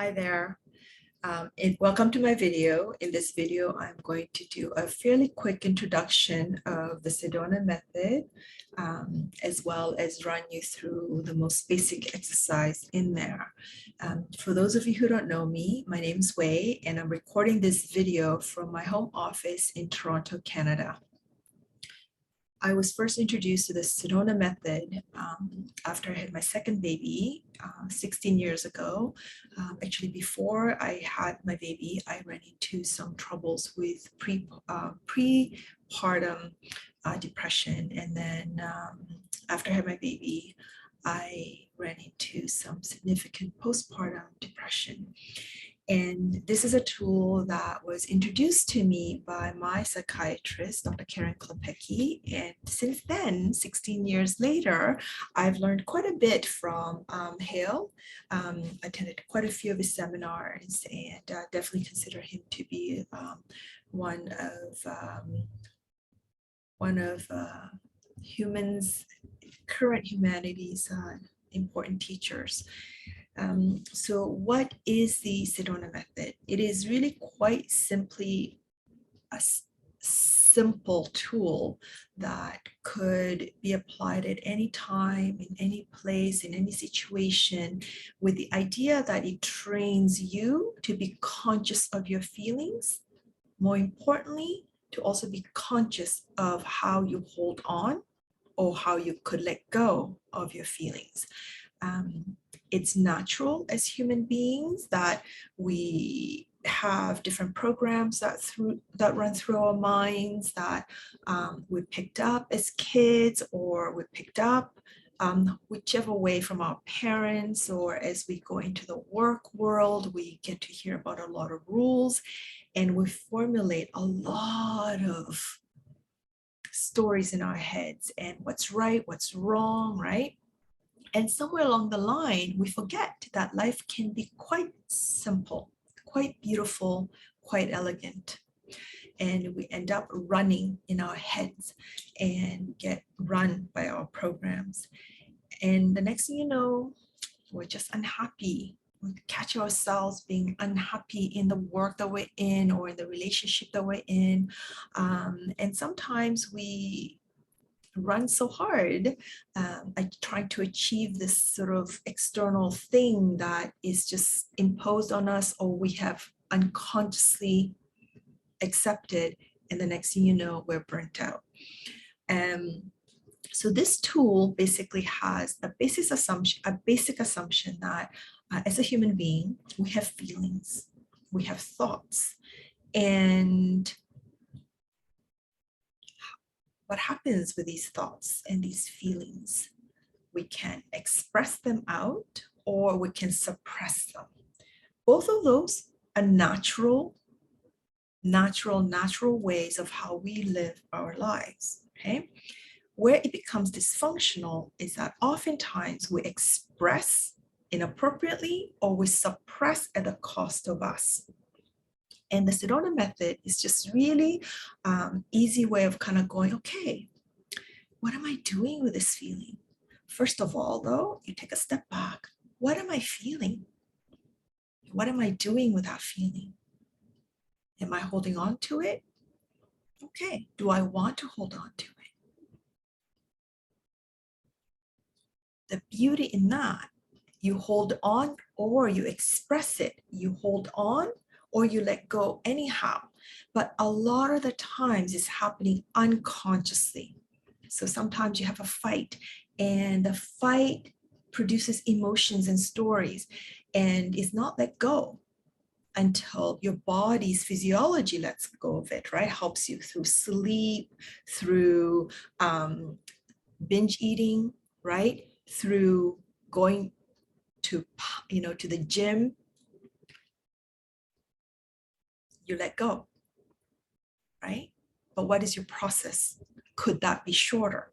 Hi there, and welcome to my video. In this video, I'm going to do a fairly quick introduction of the Sedona Method, as well as run you through the most basic exercise in there. For those of you who don't know me, my name is Wei, and I'm recording this video from my home office in Toronto, Canada. I was first introduced to the Sedona Method after I had my second baby 16 years ago. Actually, before I had my baby, I ran into some troubles with prepartum depression. And then after I had my baby, I ran into some significant postpartum depression. And this is a tool that was introduced to me by my psychiatrist, Dr. Karen Klepecki. And since then, 16 years later, I've learned quite a bit from Hale. Attended quite a few of his seminars and definitely consider him to be one of current humanity's important teachers. So what is the Sedona Method? It is really quite simply a simple tool that could be applied at any time, in any place, in any situation, with the idea that it trains you to be conscious of your feelings. More importantly, to also be conscious of how you hold on or how you could let go of your feelings. It's natural as human beings that we have different programs that run through our minds that we picked up as kids, or we picked up whichever way from our parents, or as we go into the work world, we get to hear about a lot of rules and we formulate a lot of stories in our heads and what's right, what's wrong, right? And somewhere along the line, we forget that life can be quite simple, quite beautiful, quite elegant. And we end up running in our heads and get run by our programs. And the next thing you know, we're just unhappy. We catch ourselves being unhappy in the work that we're in or in the relationship that we're in. And sometimes we run so hard, trying to achieve this sort of external thing that is just imposed on us, or we have unconsciously accepted, and the next thing you know, we're burnt out. So this tool basically has a basic assumption that as a human being, we have feelings, we have thoughts, and what happens with these thoughts and these feelings? We can express them out or we can suppress them. Both of those are natural ways of how we live our lives, okay? Where it becomes dysfunctional is that oftentimes we express inappropriately or we suppress at the cost of us. And the Sedona Method is just really easy way of kind of going, okay, what am I doing with this feeling? First of all, though, you take a step back. What am I feeling? What am I doing with that feeling? Am I holding on to it? Okay, do I want to hold on to it? The beauty in that, you hold on or you express it. You hold on or you let go anyhow. But a lot of the times it's happening unconsciously. So sometimes you have a fight and the fight produces emotions and stories and is not let go until your body's physiology lets go of it, right? Helps you through sleep, through binge eating, right? Through going to the gym. You let go, right? But what is your process? Could that be shorter?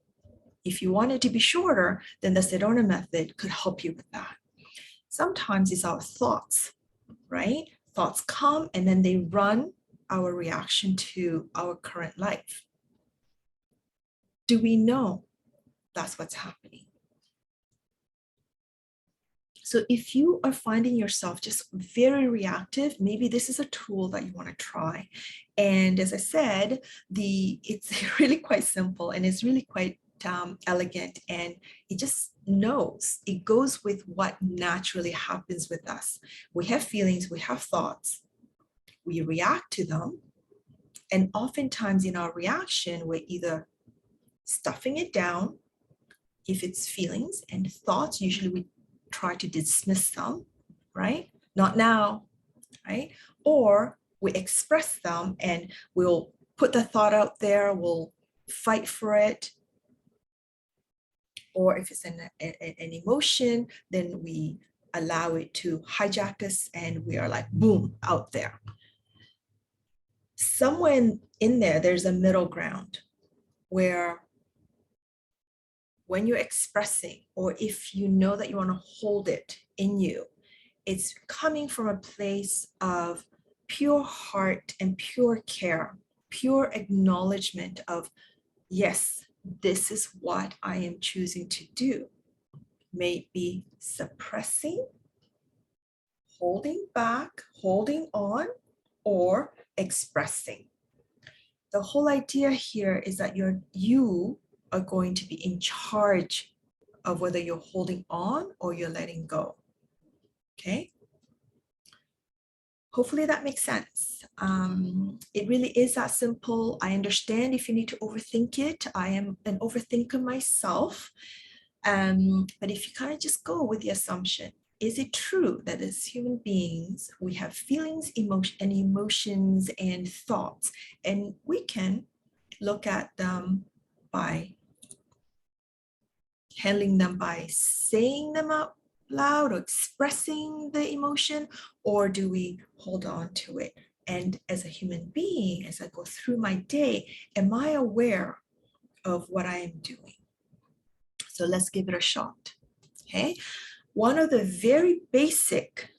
If you want it to be shorter, then the Sedona Method could help you with that. Sometimes it's our thoughts, right? Thoughts come and then they run our reaction to our current life. Do we know that's what's happening? So if you are finding yourself just very reactive, maybe this is a tool that you want to try. And as I said, it's really quite simple and it's really quite elegant, and it just knows, it goes with what naturally happens with us. We have feelings, we have thoughts, we react to them, and oftentimes in our reaction, we're either stuffing it down. If it's feelings and thoughts, usually we try to dismiss them, right? Not now, right? Or we express them and we'll put the thought out there, we'll fight for it. Or if it's an emotion, then we allow it to hijack us and we are like, boom, out there. Somewhere in there, there's a middle ground where when you're expressing, or if you know that you want to hold it in you, it's coming from a place of pure heart and pure care, pure acknowledgement of, yes, this is what I am choosing to do. May it be suppressing, holding back, holding on, or expressing. The whole idea here is that you are going to be in charge of whether you're holding on or you're letting go. Okay? Hopefully that makes sense. It really is that simple. I understand if you need to overthink it. I am an overthinker myself. But if you kind of just go with the assumption, is it true that as human beings, we have feelings, emotions and thoughts, and we can look at them by handling them by saying them out loud or expressing the emotion, or do we hold on to it? And as a human being, as I go through my day, am I aware of what I am doing? So let's give it a shot. Okay. One of the very basic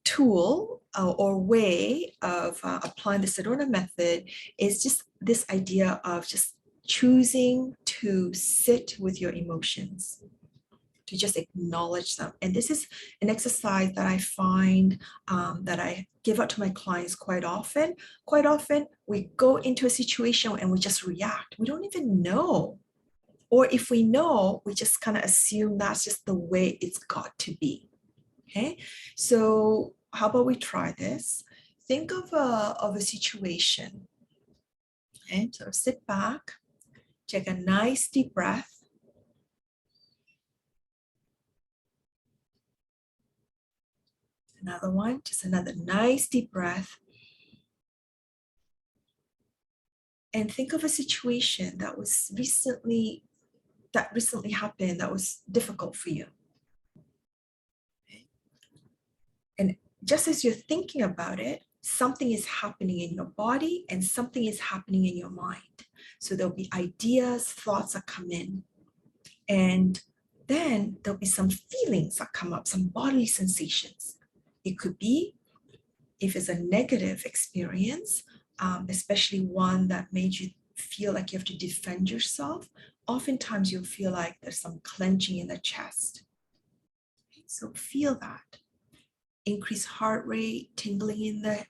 tool or way of applying the Sedona method is just this idea of just choosing to sit with your emotions, to just acknowledge them. And this is an exercise that I find that I give out to my clients quite often. Quite often, we go into a situation and we just react. We don't even know. Or if we know, we just kind of assume that's just the way it's got to be. Okay, so how about we try this? Think of a situation. Okay, so sit back, take a nice deep breath. Another one, just another nice deep breath. And think of a situation that recently happened that was difficult for you. Okay. And just as you're thinking about it, something is happening in your body and something is happening in your mind. So there'll be ideas, thoughts that come in. And then there'll be some feelings that come up, some bodily sensations. It could be, if it's a negative experience, especially one that made you feel like you have to defend yourself, oftentimes you'll feel like there's some clenching in the chest. So feel that. Increased heart rate, tingling in the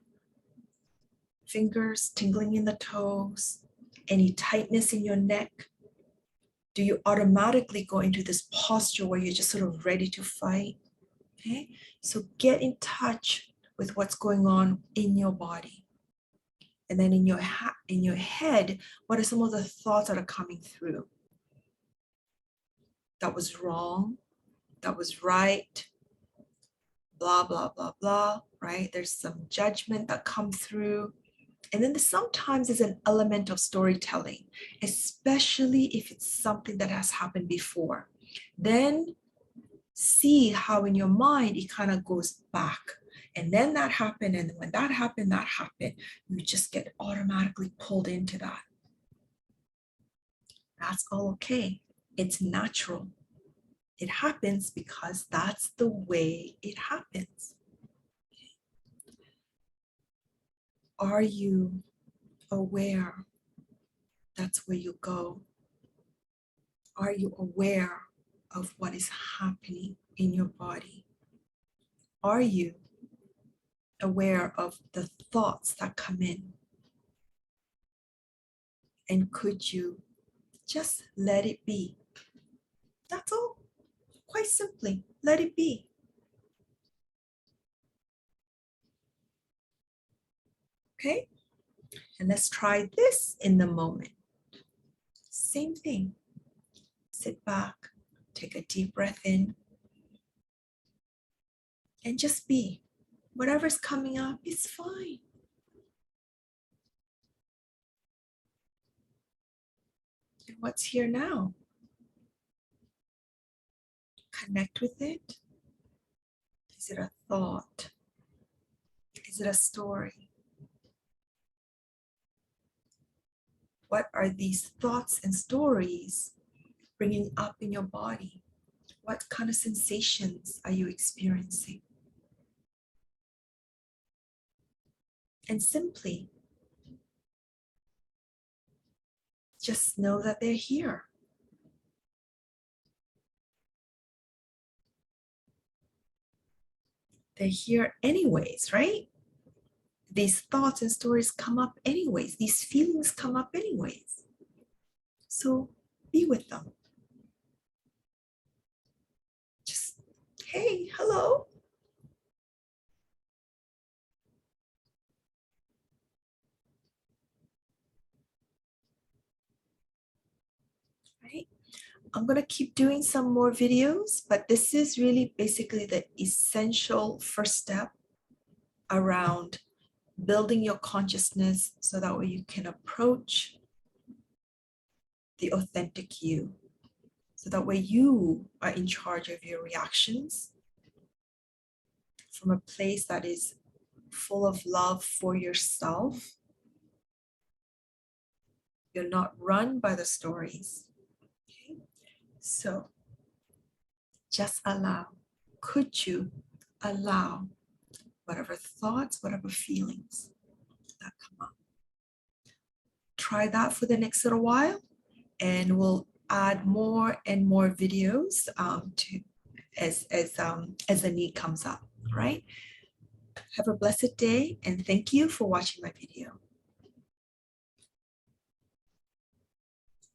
fingers, tingling in the toes, any tightness in your neck. Do you automatically go into this posture where you're just sort of ready to fight? Okay, so get in touch with what's going on in your body. And then in your head, what are some of the thoughts that are coming through? That was wrong, that was right, blah, blah, blah, blah, right? There's some judgment that comes through. And then sometimes there's an element of storytelling, especially if it's something that has happened before. Then see how in your mind it kind of goes back. And then that happened, and when that happened, you just get automatically pulled into that. That's all okay. It's natural. It happens because that's the way it happens. Are you aware that's where you go? Are you aware of what is happening in your body? Are you aware of the thoughts that come in? And could you just let it be? That's all. Quite simply, let it be. Okay? And let's try this in the moment. Same thing. Sit back, take a deep breath in, and just be. Whatever's coming up is fine. And what's here now? Connect with it. Is it a thought? Is it a story? What are these thoughts and stories bringing up in your body? What kind of sensations are you experiencing? And simply just know that they're here. They're here anyways, right? These thoughts and stories come up anyways. These feelings come up anyways. So be with them. Just, hey, hello. Right? I'm going to keep doing some more videos, but this is really basically the essential first step around building your consciousness so that way you can approach the authentic you. So that way you are in charge of your reactions from a place that is full of love for yourself. You're not run by the stories. Okay? So just allow. Could you allow whatever thoughts, whatever feelings that come up? Try that for the next little while, and we'll add more and more videos as the need comes up. Right? Have a blessed day, and thank you for watching my video.